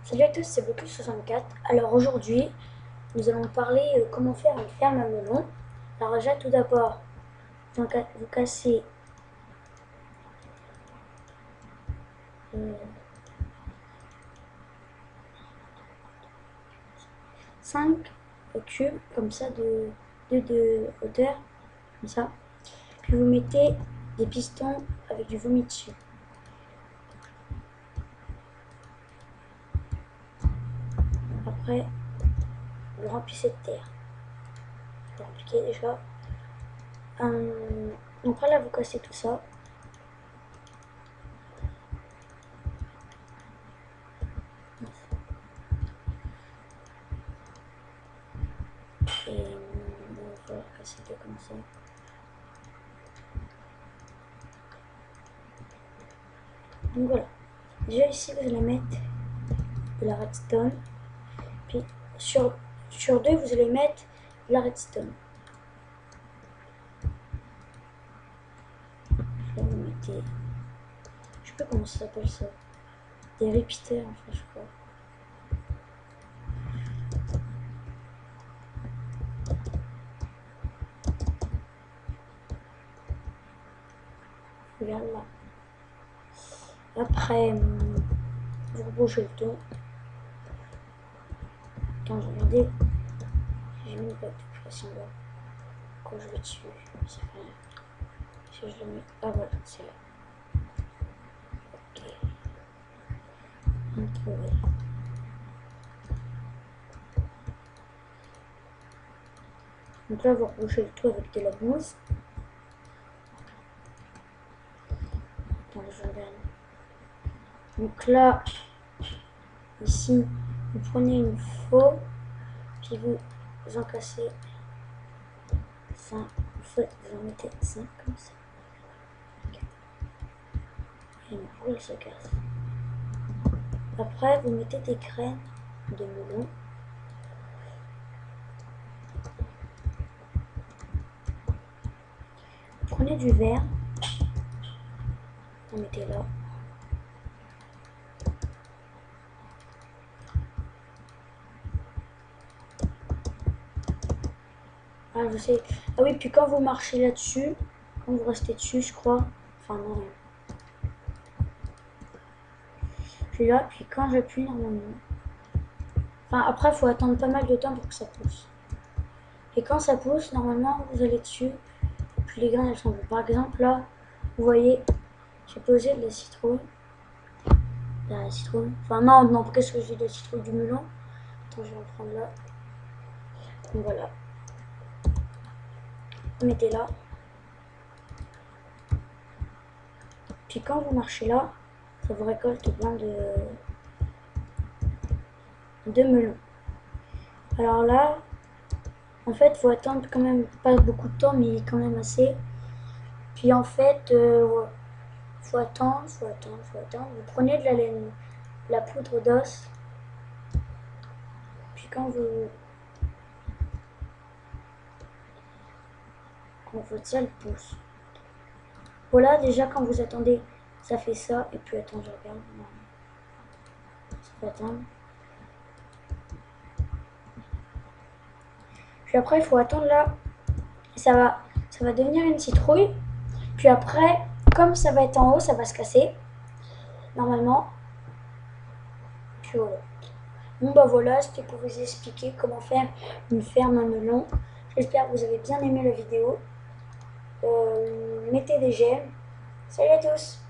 Salut à tous, c'est Blocus64. Alors aujourd'hui, nous allons parler comment faire une ferme à melon. Alors déjà, tout d'abord, vous cassez 5 cubes comme ça de hauteur, comme ça. Puis vous mettez des pistons avec du vomi dessus. Après, vous remplissez de terre. Vous remplissez déjà. Après là, vous cassez tout ça. Et on va casser tout comme ça. Donc voilà. Déjà ici, vous allez mettre de la redstone. Puis sur deux, vous allez mettre de la redstone. Là, vous mettez. Je sais pas comment ça s'appelle ça. Des repeaters, enfin, je crois. Regarde là. Après, vous rebouchez le tout. Attends, je vais regarder. J'ai mis une plaque de pression là. Quand je vais dessus, ça fait rien. Si je le mets. Ah voilà, c'est là. Ok. Trouvé. Donc là, vous rebouchez le tout avec de la mousse. Attends, je regarde. Donc là, ici, vous prenez une faux, puis vous encassez 5, vous en mettez 5 comme ça. Et pourquoi elle se casse? Après, vous mettez des graines de melon. Prenez du verre, vous mettez là. Ah, je sais. Ah oui, puis quand vous marchez là-dessus, quand vous restez dessus, je crois. Enfin, non. Puis là, puis quand j'appuie, normalement. Enfin, après, il faut attendre pas mal de temps pour que ça pousse. Et quand ça pousse, normalement, vous allez dessus. Puis les graines, elles sont bonnes. Par exemple, là, vous voyez, j'ai posé de la citrouille. La citrouille. Enfin, non, qu'est-ce que j'ai de la citrouille du melon? Attends, je vais en prendre là. Donc voilà. Vous mettez là. Puis quand vous marchez là, ça vous récolte plein de melons. Alors là, en fait, il faut attendre quand même pas beaucoup de temps, mais quand même assez. Puis en fait, ouais, faut attendre. Vous prenez de la laine, de la poudre d'os. Puis quand votre salle pousse. Voilà, déjà quand vous attendez, ça fait ça. Et puis attends, je regarde. Non. Ça peut attendre. Puis après, il faut attendre là. Ça va devenir une citrouille. Puis après, comme ça va être en haut, ça va se casser. Normalement. Puis voilà. Bon bah voilà, c'était pour vous expliquer comment faire une ferme à melon. J'espère que vous avez bien aimé la vidéo. Mettez des j'aime. Salut à tous!